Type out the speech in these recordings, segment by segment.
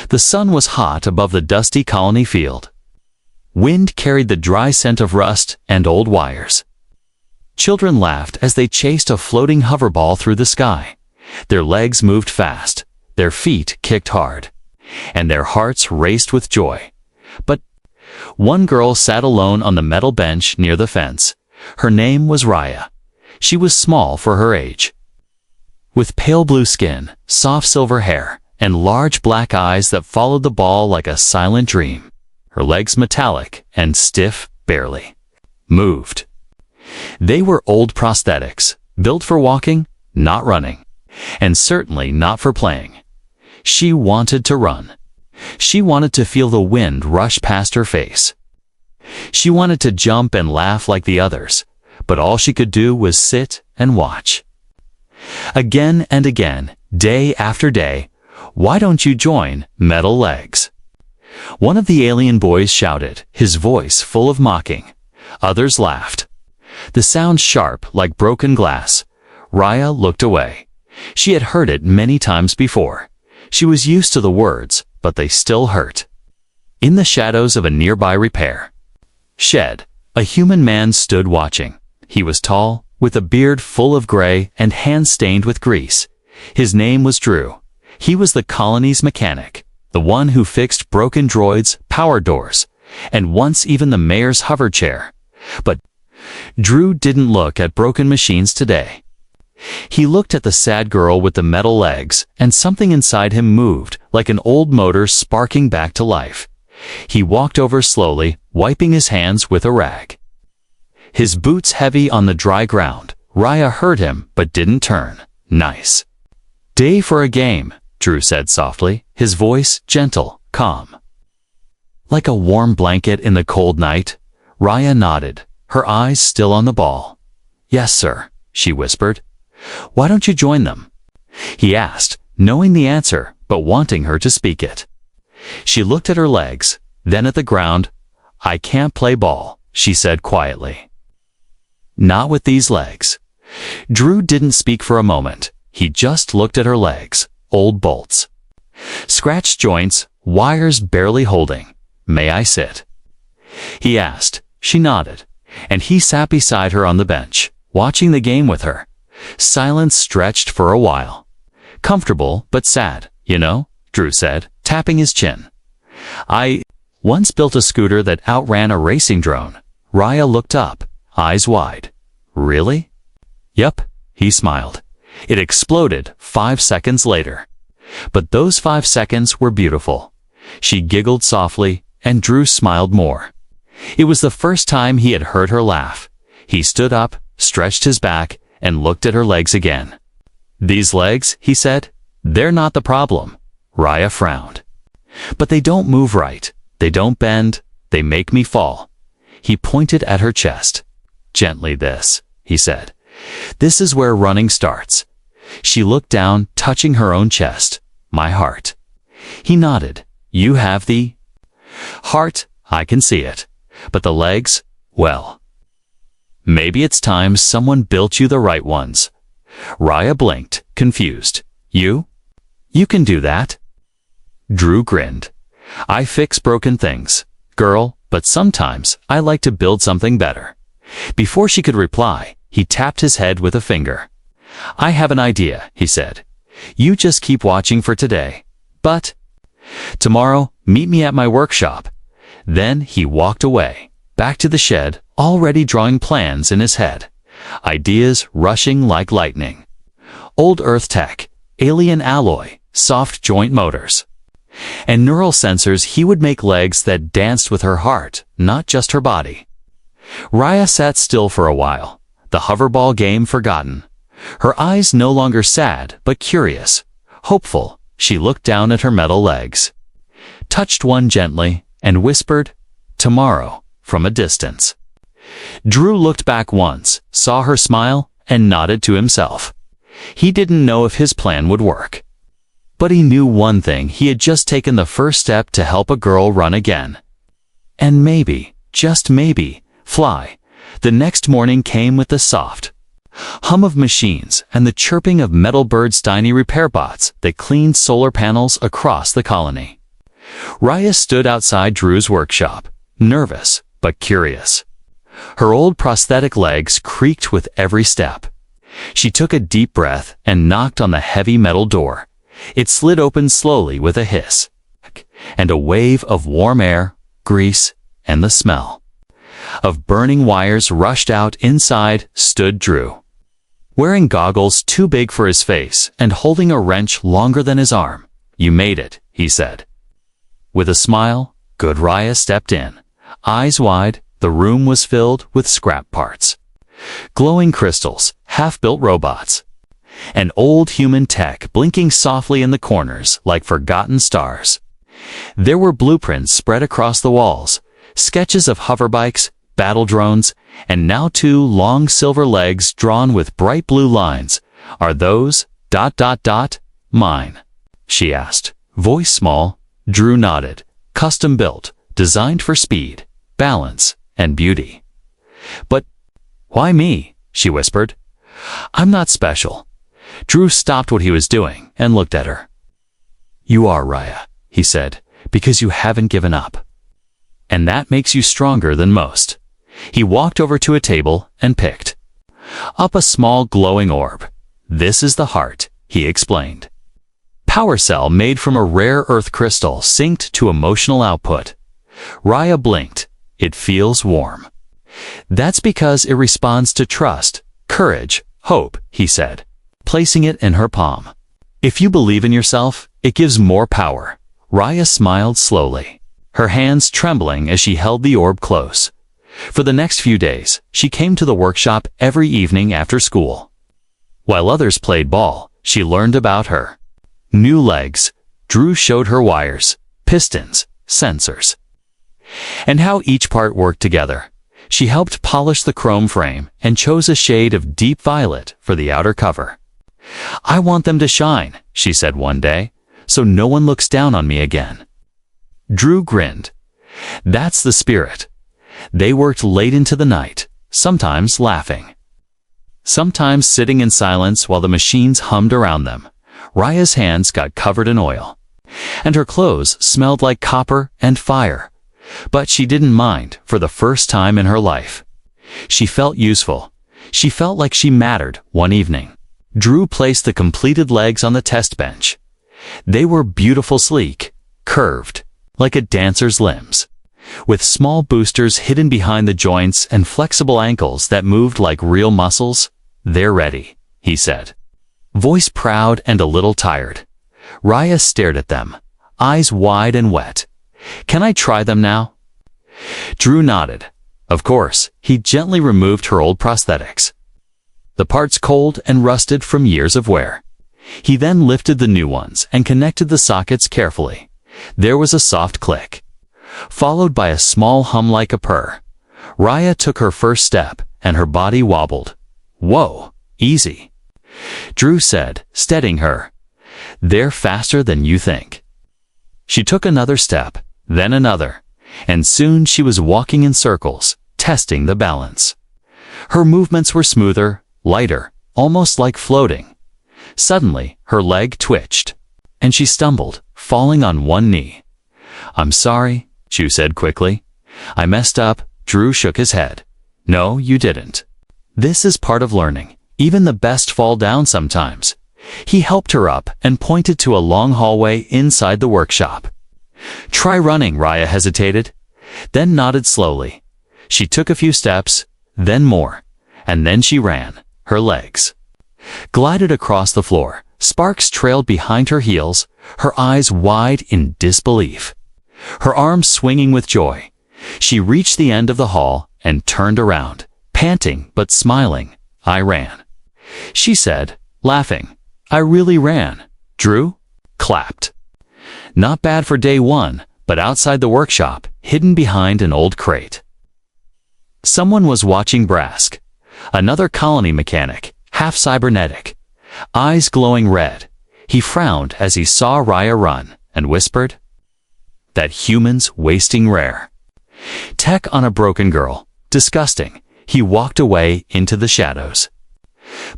The sun was hot above the dusty colony field. Wind carried the dry scent of rust and old wires. Children laughed as they chased a floating hoverball through the sky. Their legs moved fast, their feet kicked hard, and their hearts raced with joy. But one girl sat alone on the metal bench near the fence. Her name was Raya. She was small for her age. With pale blue skin, soft silver hair, and large black eyes that followed the ball like a silent dream. Her legs metallic and stiff, barely moved. They were old prosthetics, built for walking, not running, and certainly not for playing. She wanted to run. She wanted to feel the wind rush past her face. She wanted to jump and laugh like the others, but all she could do was sit and watch. Again and again, day after day, "Why don't you join Metal Legs?" One of the alien boys shouted, his voice full of mocking. Others laughed. The sound sharp like broken glass. Raya looked away. She had heard it many times before. She was used to the words, but they still hurt. In the shadows of a nearby repair shed, a human man stood watching. He was tall, with a beard full of gray and hands stained with grease. His name was Drew. He was the colony's mechanic, the one who fixed broken droids, power doors, and once even the mayor's hover chair. But Drew didn't look at broken machines today. He looked at the sad girl with the metal legs, and something inside him moved, like an old motor sparking back to life. He walked over slowly, wiping his hands with a rag. His boots heavy on the dry ground. Raya heard him, but didn't turn. "Nice day for a game," Drew said softly, his voice gentle, calm. Like a warm blanket in the cold night, Raya nodded, her eyes still on the ball. "Yes, sir," she whispered. "Why don't you join them?" he asked, knowing the answer, but wanting her to speak it. She looked at her legs, then at the ground. "I can't play ball," she said quietly. "Not with these legs." Drew didn't speak for a moment. He just looked at her legs, old bolts, scratched joints, wires barely holding. "May I sit?" he asked. She nodded, and he sat beside her on the bench, watching the game with her. Silence stretched for a while. "Comfortable, but sad, you know," Drew said, tapping his chin. "I once built a scooter that outran a racing drone." Raya looked up, eyes wide. "Really?" "Yep," he smiled. It exploded 5 seconds later. But those 5 seconds were beautiful. She giggled softly, and Drew smiled more. It was the first time he had heard her laugh. He stood up, stretched his back, and looked at her legs again. "These legs," he said, "they're not the problem." Raya frowned. "But they don't move right. They don't bend. They make me fall." He pointed at her chest. "Gently this," he said. "This is where running starts." She looked down, touching her own chest. "My heart." He nodded. "You have the heart, I can see it. But the legs, well, maybe it's time someone built you the right ones." Raya blinked, confused. You can do that?" Drew grinned. "I fix broken things, girl, but sometimes I like to build something better." Before she could reply, he tapped his head with a finger. "I have an idea," he said. "You just keep watching for today. But tomorrow, meet me at my workshop." Then he walked away, back to the shed, already drawing plans in his head. Ideas rushing like lightning. Old Earth tech, alien alloy, soft joint motors, and neural sensors. He would make legs that danced with her heart, not just her body. Raya sat still for a while, the hoverball game forgotten. Her eyes no longer sad, but curious, hopeful. She looked down at her metal legs, touched one gently, and whispered, "Tomorrow," from a distance. Drew looked back once, saw her smile, and nodded to himself. He didn't know if his plan would work. But he knew one thing: he had just taken the first step to help a girl run again. And maybe, just maybe, fly. The next morning came with the soft hum of machines and the chirping of metal birds, tiny repair bots that cleaned solar panels across the colony. Raya stood outside Drew's workshop, nervous but curious. Her old prosthetic legs creaked with every step. She took a deep breath and knocked on the heavy metal door. It slid open slowly with a hiss, and a wave of warm air, grease, and the smell of burning wires rushed out. Inside stood Drew, wearing goggles too big for his face and holding a wrench longer than his arm. "You made it," he said. With a smile, good Raya stepped in. Eyes wide, the room was filled with scrap parts. Glowing crystals, half-built robots, and old human tech blinking softly in the corners like forgotten stars. There were blueprints spread across the walls, sketches of hoverbikes, battle drones, and now 2 long silver legs drawn with bright blue lines. "Are those ... mine?" she asked. Voice small. Drew nodded. "Custom built, designed for speed, balance, and beauty." "But why me?" she whispered. "I'm not special." Drew stopped what he was doing and looked at her. "You are, Raya," he said, "because you haven't given up. And that makes you stronger than most." He walked over to a table and picked up a small glowing orb. "This is the heart," he explained. Power cell made from a rare earth crystal synced to emotional output. Raya blinked. "It feels warm." "That's because it responds to trust, courage, hope," he said, placing it in her palm. "If you believe in yourself, it gives more power." Raya smiled slowly, her hands trembling as she held the orb close. For the next few days, she came to the workshop every evening after school. While others played ball, she learned about her new legs. Drew showed her wires, pistons, sensors, and how each part worked together. She helped polish the chrome frame and chose a shade of deep violet for the outer cover. "I want them to shine," she said one day, "so no one looks down on me again." Drew grinned. That's the spirit. They worked late into the night, sometimes laughing, sometimes sitting in silence while the machines hummed around them. Raya's hands got covered in oil, and her clothes smelled like copper and fire. But she didn't mind. For the first time in her life, she felt useful. She felt like she mattered. One evening, Drew placed the completed legs on the test bench. They were beautiful, sleek, curved, like a dancer's limbs, with small boosters hidden behind the joints and flexible ankles that moved like real muscles. "They're ready," he said, voice proud and a little tired. Raya stared at them, eyes wide and wet. "Can I try them now?" Drew nodded. Of course. He gently removed her old prosthetics, the parts cold and rusted from years of wear. He then lifted the new ones and connected the sockets carefully. There was a soft click, followed by a small hum like a purr. Raya took her first step, and her body wobbled. "Whoa, easy," Drew said, steadying her. "They're faster than you think." She took another step, then another, and soon she was walking in circles, testing the balance. Her movements were smoother, lighter, almost like floating. Suddenly, her leg twitched, and she stumbled, falling on one knee. "I'm sorry," Drew said quickly. "I messed up." Drew shook his head. "No, you didn't. This is part of learning. Even the best fall down sometimes." He helped her up and pointed to a long hallway inside the workshop. "Try running," Raya hesitated, then nodded slowly. She took a few steps, then more, and then she ran. Her legs glided across the floor. Sparks trailed behind her heels, her eyes wide in disbelief, her arms swinging with joy. She reached the end of the hall and turned around, panting but smiling. "I ran," she said, laughing. "I really ran." Drew clapped. Not bad for day one, but outside the workshop, hidden behind an old crate, someone was watching Brask, another colony mechanic, half cybernetic, eyes glowing red. He frowned as he saw Raya run and whispered, "That human's wasting rare tech on a broken girl. Disgusting." He walked away into the shadows,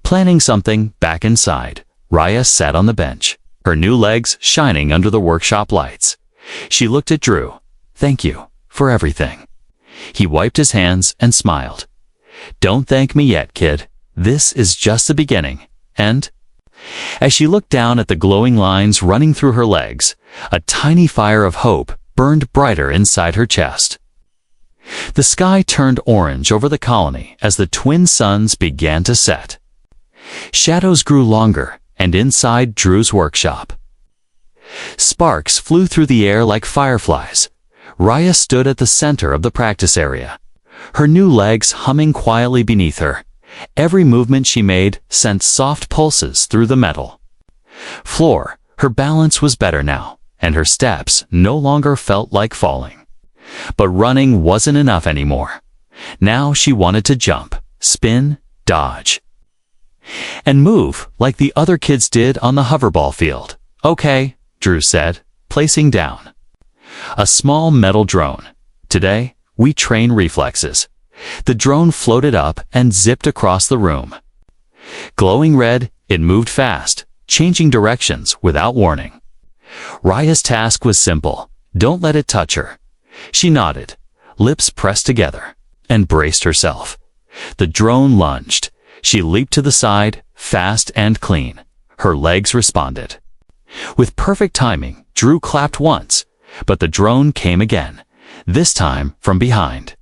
planning something back inside. Raya sat on the bench, her new legs shining under the workshop lights. She looked at Drew. "Thank you for everything." He wiped his hands and smiled. "Don't thank me yet, kid. This is just the beginning." And as she looked down at the glowing lines running through her legs, a tiny fire of hope burned brighter inside her chest. The sky turned orange over the colony as the twin suns began to set. Shadows grew longer, and inside Drew's workshop, sparks flew through the air like fireflies. Raya stood at the center of the practice area, her new legs humming quietly beneath her. Every movement she made sent soft pulses through the metal floor. Her balance was better now, and her steps no longer felt like falling. But running wasn't enough anymore. Now she wanted to jump, spin, dodge, and move like the other kids did on the hoverball field. "Okay," Drew said, placing down a small metal drone. "Today, we train reflexes." The drone floated up and zipped across the room. Glowing red, it moved fast, changing directions without warning. Raya's task was simple: don't let it touch her. She nodded, lips pressed together, and braced herself. The drone lunged. She leaped to the side, fast and clean. Her legs responded. With perfect timing, Drew clapped once, but the drone came again, this time from behind.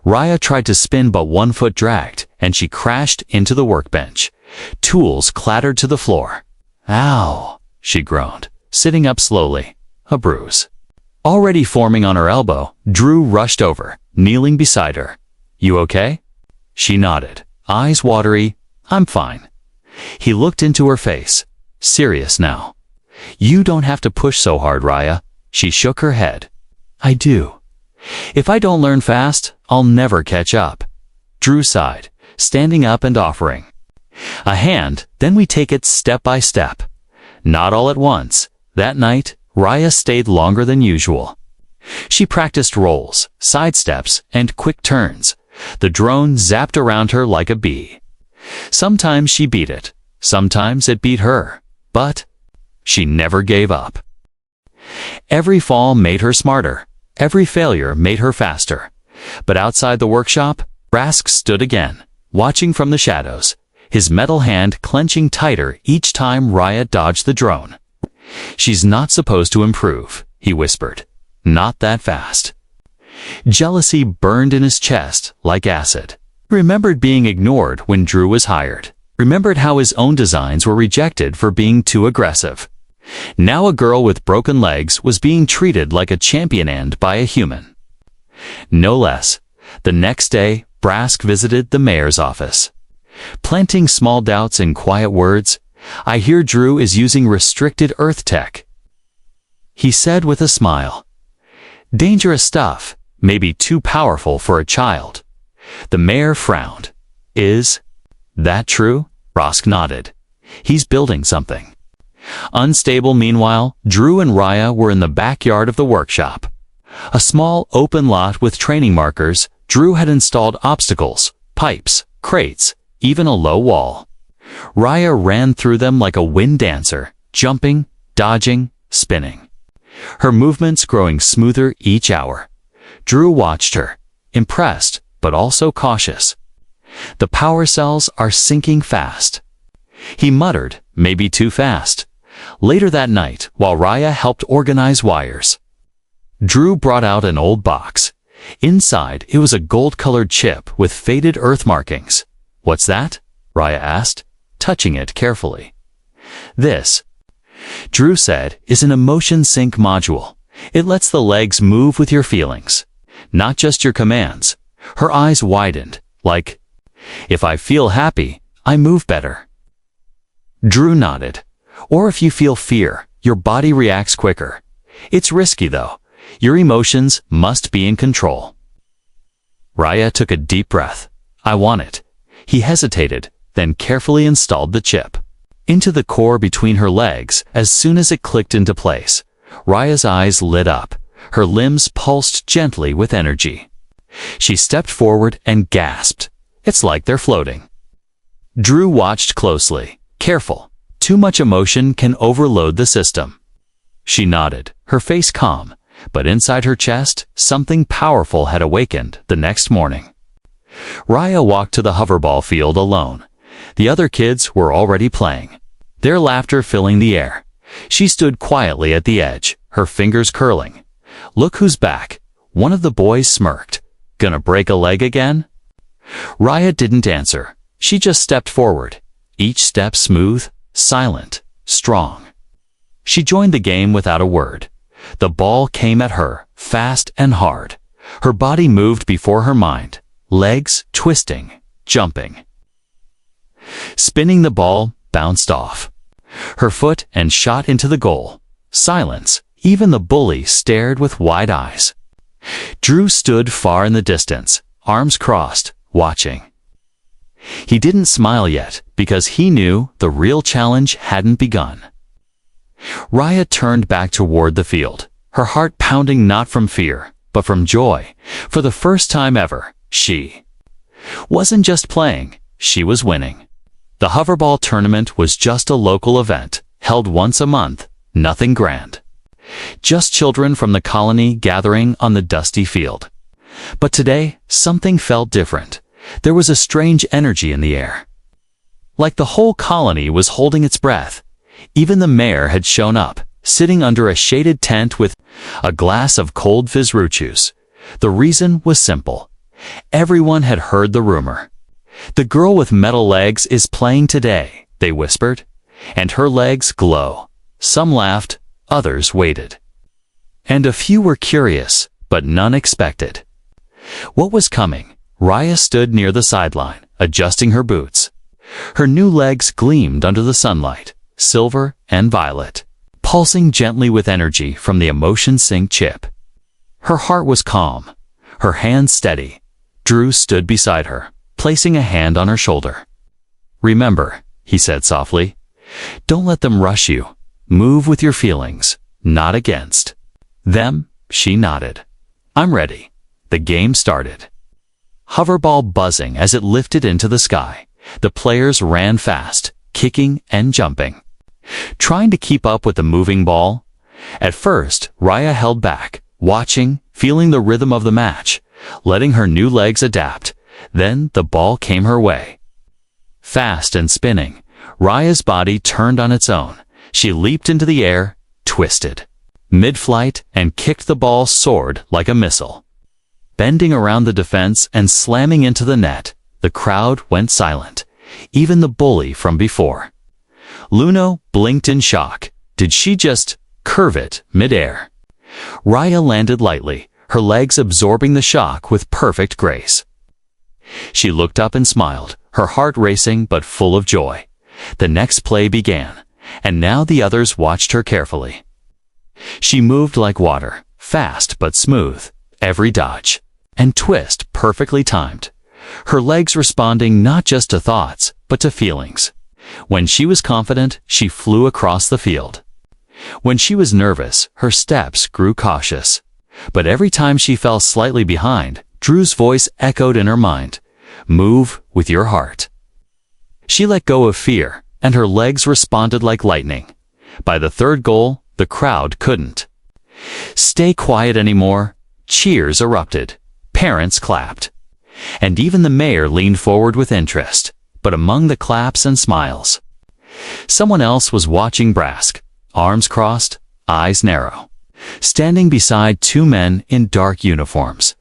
Raya tried to spin, but one foot dragged, and she crashed into the workbench. Tools clattered to the floor. "Ow," she groaned, sitting up slowly, a bruise already forming on her elbow. Drew rushed over, kneeling beside her. "You okay?" She nodded, eyes watery. "I'm fine." He looked into her face, serious now. "You don't have to push so hard, Raya." She shook her head. "I do. If I don't learn fast, I'll never catch up." Drew sighed, standing up and offering a hand. "Then we take it step by step." Not all at once. That night, Raya stayed longer than usual. She practiced rolls, sidesteps, and quick turns. The drone zapped around her like a bee. Sometimes she beat it, sometimes it beat her, but she never gave up. Every fall made her smarter. Every failure made her faster. But outside the workshop, Brask stood again, watching from the shadows, his metal hand clenching tighter each time Raya dodged the drone. "She's not supposed to improve," he whispered. "Not that fast." Jealousy burned in his chest like acid. Remembered being ignored when Drew was hired. Remembered how his own designs were rejected for being too aggressive. Now a girl with broken legs was being treated like a champion and by a human. No less. The next day, Brask visited the mayor's office. Planting small doubts in quiet words, "I hear Drew is using restricted Earth tech," he said with a smile. "Dangerous stuff, maybe too powerful for a child." The mayor frowned. "Is that true?" Brask nodded. "He's building something." Unstable. Meanwhile, Drew and Raya were in the backyard of the workshop. A small open lot with training markers. Drew had installed obstacles, pipes, crates, even a low wall. Raya ran through them like a wind dancer, jumping, dodging, spinning, her movements growing smoother each hour. Drew watched her, impressed but also cautious. "The power cells are sinking fast," he muttered, "maybe too fast." Later that night, while Raya helped organize wires, Drew brought out an old box. Inside, it was a gold-colored chip with faded Earth markings. "What's that?" Raya asked, touching it carefully. "This," Drew said, "is an emotion sync module. It lets the legs move with your feelings, not just your commands." Her eyes widened, like, "If I feel happy, I move better." Drew nodded. "Or if you feel fear, your body reacts quicker. It's risky though. Your emotions must be in control." Raya took a deep breath. "I want it." He hesitated, then carefully installed the chip into the core between her legs. As soon as it clicked into place, Raya's eyes lit up. Her limbs pulsed gently with energy. She stepped forward and gasped. "It's like they're floating." Drew watched closely, careful. Too much emotion can overload the system. She nodded, her face calm. But inside her chest, something powerful had awakened the next morning. Raya walked to the hoverball field alone. The other kids were already playing, their laughter filling the air. She stood quietly at the edge, her fingers curling. "Look who's back," one of the boys smirked. "Gonna break a leg again?" Raya didn't answer. She just stepped forward, each step smooth, silent, strong. She joined the game without a word. The ball came at her, fast and hard. Her body moved before her mind, legs twisting, jumping. Spinning, the ball bounced off her foot and shot into the goal. Silence. Even the bully stared with wide eyes. Drew stood far in the distance, arms crossed, watching. He didn't smile yet, because he knew the real challenge hadn't begun. Raya turned back toward the field, her heart pounding not from fear, but from joy. For the first time ever, she wasn't just playing, she was winning. The hoverball tournament was just a local event, held once a month, nothing grand. Just children from the colony gathering on the dusty field. But today, something felt different. There was a strange energy in the air. Like the whole colony was holding its breath. Even the mayor had shown up, sitting under a shaded tent with a glass of cold fizz-root juice. The reason was simple. Everyone had heard the rumor. "The girl with metal legs is playing today," they whispered. "And her legs glow." Some laughed, others waited. And a few were curious, but none expected. What was coming? Raya stood near the sideline, adjusting her boots. Her new legs gleamed under the sunlight, silver and violet, pulsing gently with energy from the emotion-synced chip. Her heart was calm, her hands steady. Drew stood beside her, placing a hand on her shoulder. "Remember," he said softly, "don't let them rush you. Move with your feelings, not against them." She nodded. "I'm ready." The game started. Hoverball buzzing as it lifted into the sky. The players ran fast, kicking and jumping, trying to keep up with the moving ball. At first, Raya held back, watching, feeling the rhythm of the match, letting her new legs adapt. Then the ball came her way. Fast and spinning, Raya's body turned on its own. She leaped into the air, twisted mid-flight, and kicked the ball soared like a missile. Bending around the defense and slamming into the net, the crowd went silent, even the bully from before. Luno blinked in shock. Did she just curve it mid-air? Raya landed lightly, her legs absorbing the shock with perfect grace. She looked up and smiled, her heart racing but full of joy. The next play began, and now the others watched her carefully. She moved like water, fast but smooth, every dodge and twist perfectly timed. Her legs responding not just to thoughts, but to feelings. When she was confident, she flew across the field. When she was nervous, her steps grew cautious. But every time she fell slightly behind, Drew's voice echoed in her mind. "Move with your heart." She let go of fear, and her legs responded like lightning. By the third goal, the crowd couldn't stay quiet anymore. Cheers erupted. Parents clapped. And even the mayor leaned forward with interest. But among the claps and smiles, someone else was watching Brask, arms crossed, eyes narrow, standing beside two men in dark uniforms.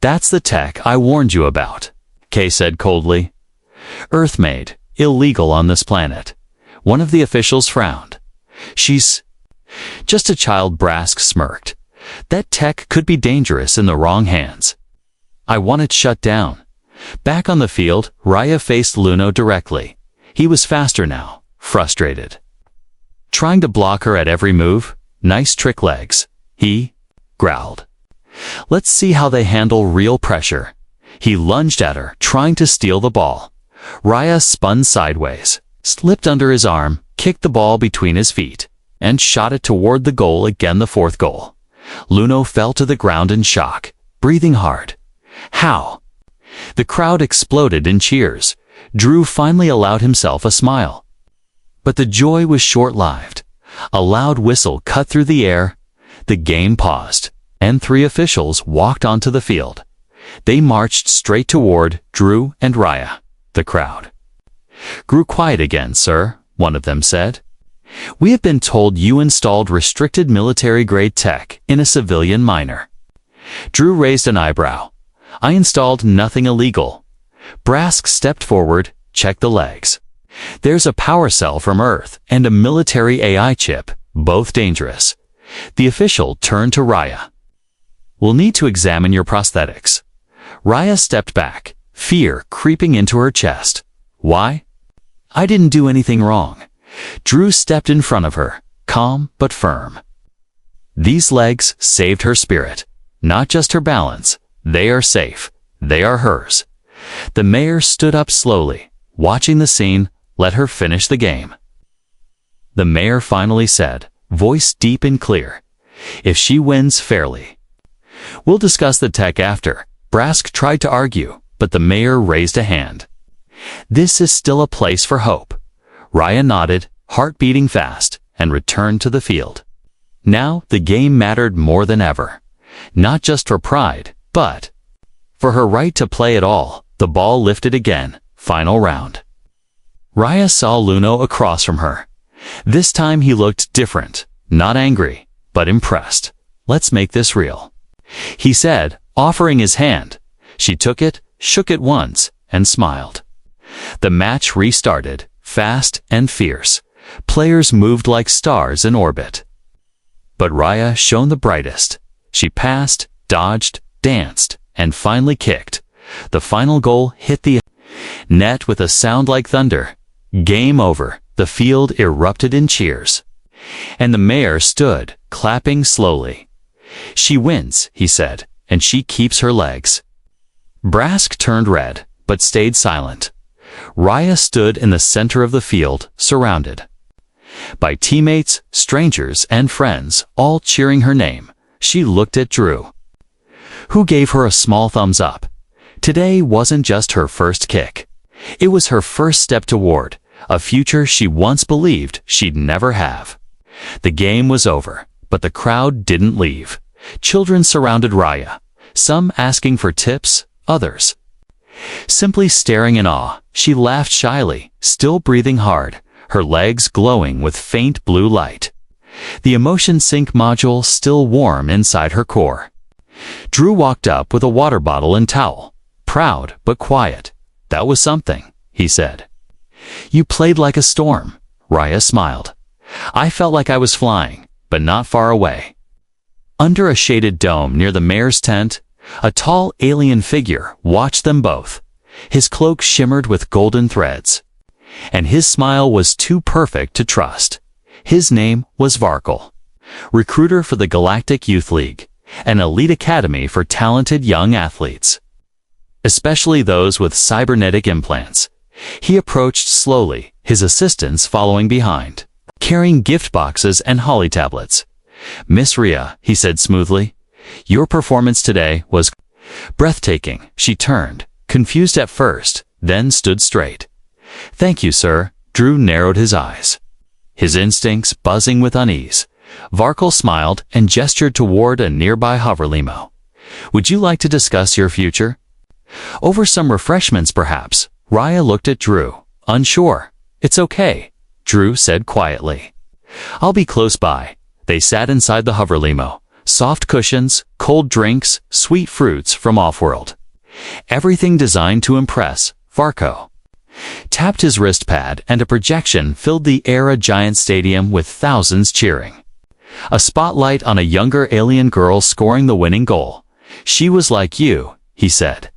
"That's the tech I warned you about," Kay said coldly. "Earth-made, illegal on this planet." One of the officials frowned. "She's just a child," Brask smirked. "That tech could be dangerous in the wrong hands. I want it shut down." Back on the field, Raya faced Luno directly. He was faster now, frustrated, trying to block her at every move. "Nice trick legs," he growled. "Let's see how they handle real pressure." He lunged at her, trying to steal the ball. Raya spun sideways, slipped under his arm, kicked the ball between his feet, and shot it toward the goal again, the fourth goal. Luno fell to the ground in shock, breathing hard. "How?" The crowd exploded in cheers. Drew finally allowed himself a smile. But the joy was short-lived. A loud whistle cut through the air. The game paused. and 3 officials walked onto the field. They marched straight toward Drew and Raya. The crowd grew quiet again, sir, one of them said. We have been told you installed restricted military-grade tech in a civilian miner. Drew raised an eyebrow. I installed nothing illegal. Brask stepped forward, checked the legs. There's a power cell from Earth and a military AI chip, both dangerous. The official turned to Raya. We'll need to examine your prosthetics. Raya stepped back, fear creeping into her chest. Why? I didn't do anything wrong. Drew stepped in front of her, calm but firm. These legs saved her spirit, not just her balance. They are safe. They are hers. The mayor stood up slowly, watching the scene, let her finish the game. The mayor finally said, voice deep and clear, if she wins fairly. We'll discuss the tech after. Brask tried to argue, but the mayor raised a hand. This is still a place for hope. Raya nodded, heart beating fast, and returned to the field. Now the game mattered more than ever. Not just for pride, but for her right to play at all. The ball lifted again, final round. Raya saw Luno across from her. This time he looked different, not angry, but impressed. Let's make this real, he said, offering his hand. She took it, shook it once, and smiled. The match restarted, fast and fierce. Players moved like stars in orbit. But Raya shone the brightest. She passed, dodged, danced, and finally kicked. The final goal hit the net with a sound like thunder. Game over. The field erupted in cheers. And the mayor stood, clapping slowly. She wins, he said, and she keeps her legs. Brask turned red, but stayed silent. Raya stood in the center of the field, surrounded by teammates, strangers, and friends, all cheering her name. She looked at Drew, who gave her a small thumbs up. Today wasn't just her first kick. It was her first step toward a future she once believed she'd never have. The game was over, but the crowd didn't leave. Children surrounded Raya, some asking for tips, others simply staring in awe. She laughed shyly, still breathing hard, her legs glowing with faint blue light. The emotion sync module still warm inside her core. Drew walked up with a water bottle and towel. Proud but quiet. That was something, he said. You played like a storm. Raya smiled. I felt like I was flying, but not far away. Under a shaded dome near the mayor's tent, a tall alien figure watched them both. His cloak shimmered with golden threads, and his smile was too perfect to trust. His name was Varkle, recruiter for the Galactic Youth League, an elite academy for talented young athletes, especially those with cybernetic implants. He approached slowly, his assistants following behind, carrying gift boxes and holly tablets. Miss Rhea, he said smoothly, your performance today was breathtaking. She turned, confused at first, then stood straight. Thank you, sir. Drew narrowed his eyes, his instincts buzzing with unease. Varkle smiled and gestured toward a nearby hover limo. Would you like to discuss your future? Over some refreshments, perhaps. Raya looked at Drew, unsure. It's okay, Drew said quietly. I'll be close by. They sat inside the hover limo. Soft cushions, cold drinks, sweet fruits from Offworld. Everything designed to impress. Varko tapped his wrist pad and a projection filled the air. A giant stadium with thousands cheering. A spotlight on a younger alien girl scoring the winning goal. She was like you, he said.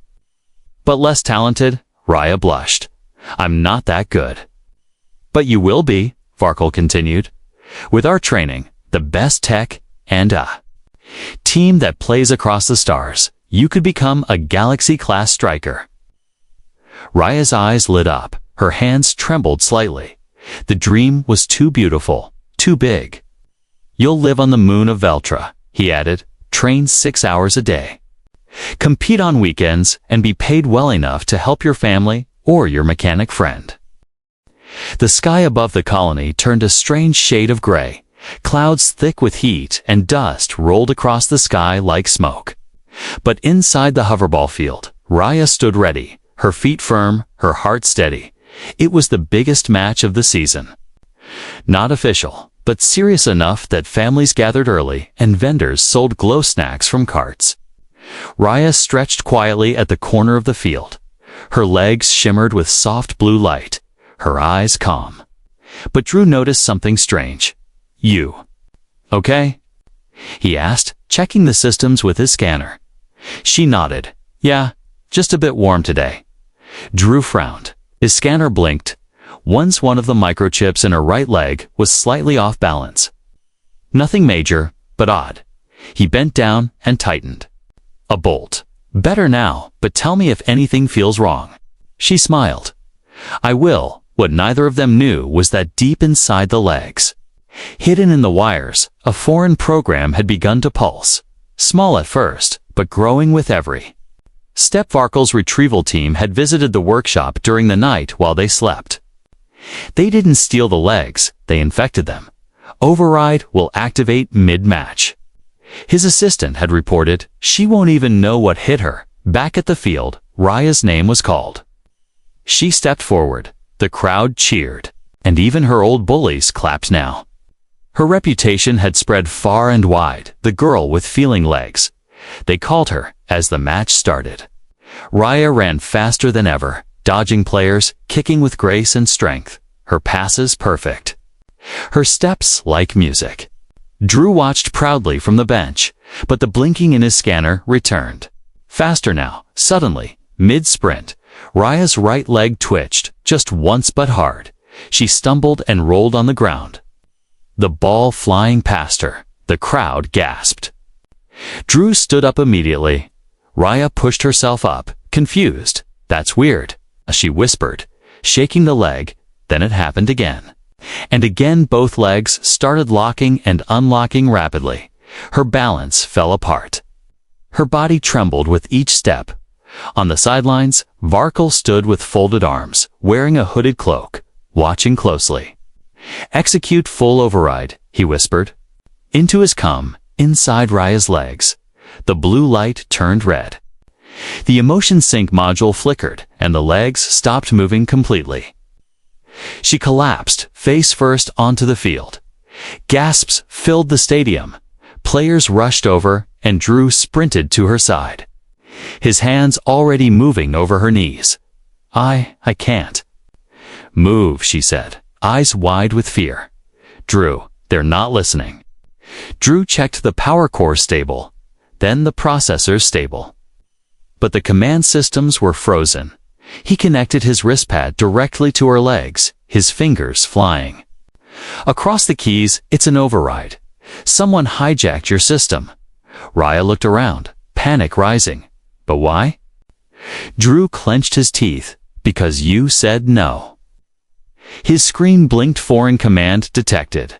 But less talented. Raya blushed. I'm not that good. But you will be, Varkle continued. With our training, the best tech, and a team that plays across the stars, you could become a galaxy-class striker. Raya's eyes lit up. Her hands trembled slightly. The dream was too beautiful, too big. You'll live on the moon of Veltra, he added, train 6 hours a day. Compete on weekends and be paid well enough to help your family or your mechanic friend. The sky above the colony turned a strange shade of gray, Clouds thick with heat and dust rolled across the sky like smoke. But inside the hoverball field, Raya stood ready, her feet firm, her heart steady. It was the biggest match of the season. Not official, but serious enough that families gathered early and vendors sold glow snacks from carts. Raya stretched quietly at the corner of the field. Her legs shimmered with soft blue light, her eyes calm. But Drew noticed something strange. "You okay?" he asked, checking the systems with his scanner. She nodded. "Yeah, just a bit warm today." Drew frowned. His scanner blinked. Once one of the microchips in her right leg was slightly off balance. Nothing major, but odd. He bent down and tightened. A bolt. "Better now, but tell me if anything feels wrong." She smiled. "I will." What neither of them knew was that deep inside the legs, hidden in the wires, a foreign program had begun to pulse. Small at first, but growing with every step. Varkel's retrieval team had visited the workshop during the night while they slept. They didn't steal the legs, they infected them. Override will activate mid-match. His assistant had reported, "She won't even know what hit her." Back at the field, Raya's name was called. She stepped forward. The crowd cheered, and even her old bullies clapped now. Her reputation had spread far and wide, the girl with feeling legs. They called her as the match started. Raya ran faster than ever, dodging players, kicking with grace and strength, her passes perfect, her steps like music. Drew watched proudly from the bench, but the blinking in his scanner returned. Faster now. Suddenly, mid-sprint, Raya's right leg twitched, just once but hard. She stumbled and rolled on the ground. The ball flying past her. The crowd gasped. Drew stood up immediately. Raya pushed herself up, confused. "That's weird," she whispered, shaking the leg. Then it happened again. And again both legs started locking and unlocking rapidly. Her balance fell apart. Her body trembled with each step. On the sidelines, Varkel stood with folded arms, wearing a hooded cloak, watching closely. "Execute full override," he whispered. Into his cum, inside Raya's legs. The blue light turned red. The emotion sync module flickered, and the legs stopped moving completely. She collapsed, face first onto the field. Gasps filled the stadium. Players rushed over, and Drew sprinted to her side, his hands already moving over her knees. I can't." "Move," she said, eyes wide with fear. "Drew, they're not listening." Drew checked the power core stable, then the processors stable. But the command systems were frozen. He connected his wristpad directly to her legs, his fingers flying. "Across the keys, it's an override. Someone hijacked your system." Raya looked around, panic rising. "But why?" Drew clenched his teeth. "Because you said no." His screen blinked. Foreign command detected.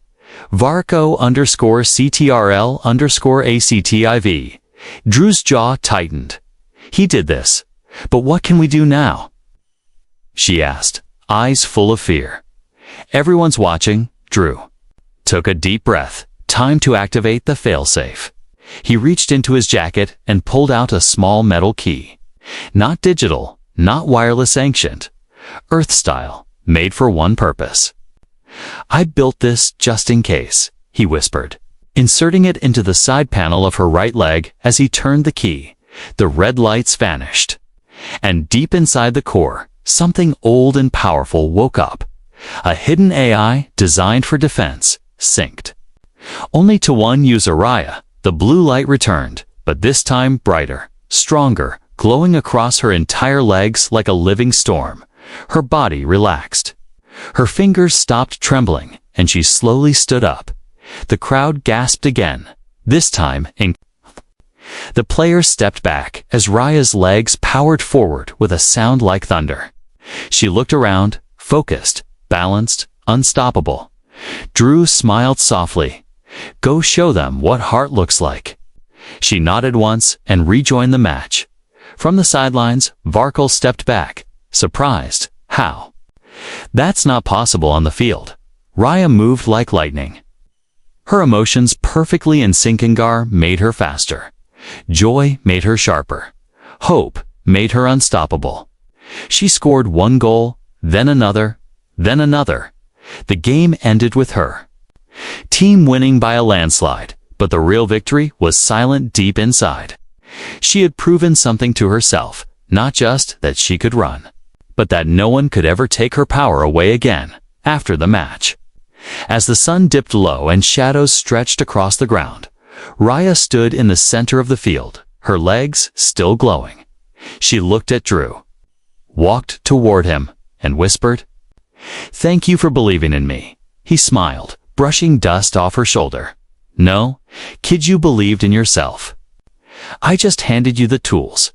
Varco_CTRL_ACTIV. Drew's jaw tightened. He did this. "But what can we do now?" she asked, eyes full of fear. "Everyone's watching." Drew took a deep breath. Time to activate the failsafe. He reached into his jacket and pulled out a small metal key. Not digital, not wireless, ancient. Earth style, made for one purpose. "I built this just in case," he whispered, inserting it into the side panel of her right leg. As he turned the key, the red lights vanished. And deep inside the core, something old and powerful woke up. A hidden AI designed for defense, synced only to one user, Raya. The blue light returned, but this time brighter, stronger, glowing across her entire legs like a living storm. Her body relaxed. Her fingers stopped trembling, and she slowly stood up. The crowd gasped again, this time in. The players stepped back as Raya's legs powered forward with a sound like thunder. She looked around, focused, balanced, unstoppable. Drew smiled softly. "Go show them what heart looks like." She nodded once and rejoined the match. From the sidelines, Varkel stepped back, surprised. "How?" "That's not possible on the field." Raya moved like lightning. Her emotions perfectly in sync made her faster. Joy made her sharper. Hope made her unstoppable. She scored one goal, then another, then another. The game ended with her. Team winning by a landslide, but the real victory was silent deep inside. She had proven something to herself, not just that she could run, but that no one could ever take her power away again after the match. As the sun dipped low and shadows stretched across the ground, Raya stood in the center of the field, her legs still glowing. She looked at Drew, walked toward him, and whispered, "Thank you for believing in me." He smiled, brushing dust off her shoulder. "No, kid, you believed in yourself. I just handed you the tools."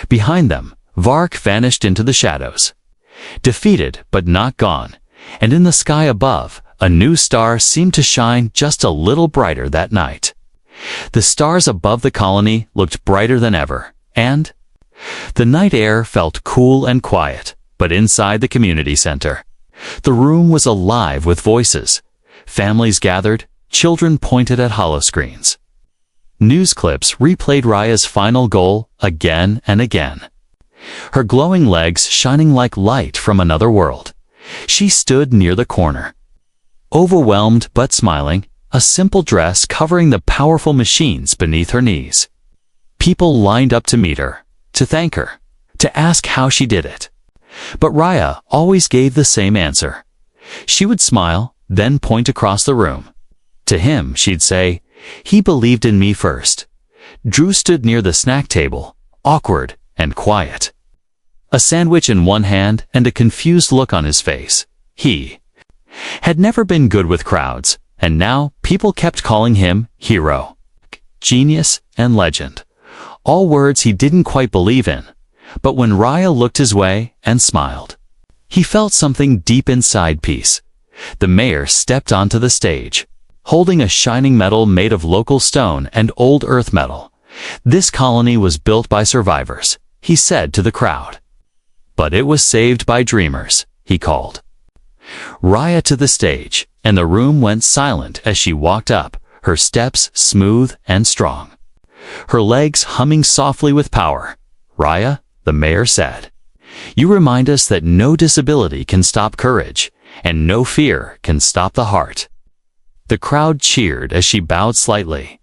Behind them, Vark vanished into the shadows. Defeated but not gone, and in the sky above, a new star seemed to shine just a little brighter that night. The stars above the colony looked brighter than ever, and the night air felt cool and quiet, but inside the community center, the room was alive with voices. Families gathered, children pointed at holoscreens. News clips replayed Raya's final goal again and again. Her glowing legs shining like light from another world. She stood near the corner, overwhelmed but smiling, a simple dress covering the powerful machines beneath her knees. People lined up to meet her, to thank her, to ask how she did it. But Raya always gave the same answer. She would smile, then point across the room. To him, she'd say, "He believed in me first." Drew stood near the snack table, awkward and quiet, a sandwich in one hand and a confused look on his face. He had never been good with crowds, and now people kept calling him hero, genius, and legend. All words he didn't quite believe in. But when Raya looked his way and smiled, he felt something deep inside peace. The mayor stepped onto the stage, holding a shining medal made of local stone and old earth metal. "This colony was built by survivors," he said to the crowd. "But it was saved by dreamers," he called Raya to the stage, and the room went silent as she walked up, her steps smooth and strong, her legs humming softly with power. "Raya," the mayor said, "you remind us that no disability can stop courage, and no fear can stop the heart." The crowd cheered as she bowed slightly,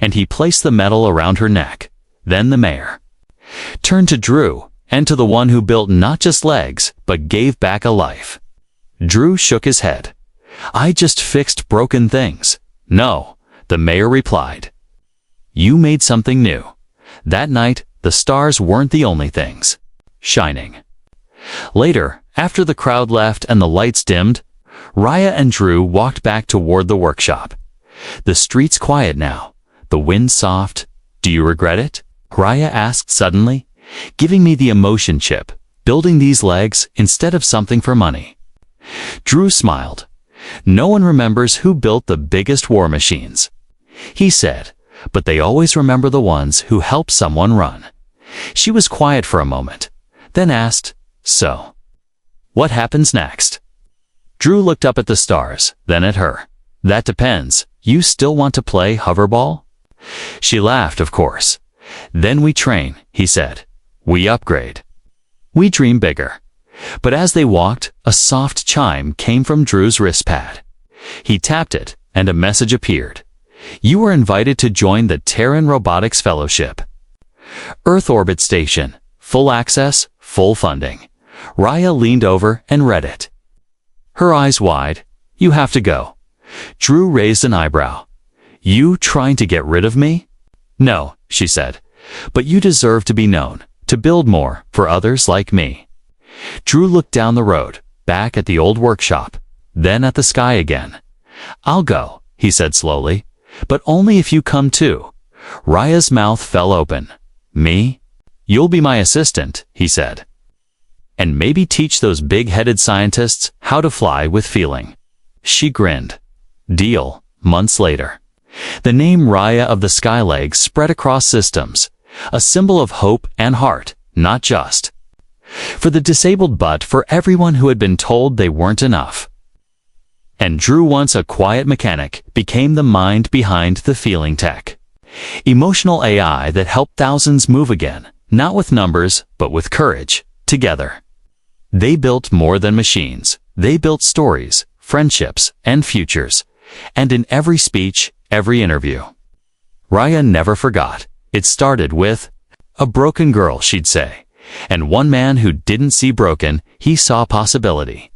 and he placed the medal around her neck. Then the mayor turned to Drew, and to the one who built not just legs, but gave back a life. Drew shook his head. "I just fixed broken things." "No," the mayor replied. "You made something new." That night, the stars weren't the only things shining. Later, after the crowd left and the lights dimmed, Raya and Drew walked back toward the workshop. The street's quiet now, the wind soft. "Do you regret it?" Raya asked suddenly. "Giving me the emotion chip, building these legs instead of something for money." Drew smiled. "No one remembers who built the biggest war machines," he said, "but they always remember the ones who helped someone run." She was quiet for a moment, then asked, "So, what happens next?" Drew looked up at the stars, then at her. "That depends. You still want to play hoverball?" She laughed, of course. "Then we train," he said. "We upgrade. We dream bigger." But as they walked, a soft chime came from Drew's wristpad. He tapped it, and a message appeared. "You are invited to join the Terran Robotics Fellowship. Earth Orbit Station. Full access, full funding." Raya leaned over and read it, her eyes wide. "You have to go." Drew raised an eyebrow. "You trying to get rid of me?" "No," she said. "But you deserve to be known, to build more for others like me." Drew looked down the road, back at the old workshop, then at the sky again. "I'll go," he said slowly, "but only if you come too." Raya's mouth fell open. "Me? You'll be my assistant," he said. "And maybe teach those big-headed scientists how to fly with feeling." She grinned. Deal. Months later, the name Raya of the Skylegs spread across systems, a symbol of hope and heart, not just for the disabled but for everyone who had been told they weren't enough. And Drew, once a quiet mechanic, became the mind behind the feeling tech. Emotional AI that helped thousands move again, not with numbers, but with courage, together. They built more than machines. They built stories, friendships, and futures. And in every speech, every interview, Raya never forgot. It started with, "A broken girl," she'd say. And one man who didn't see broken, he saw possibility.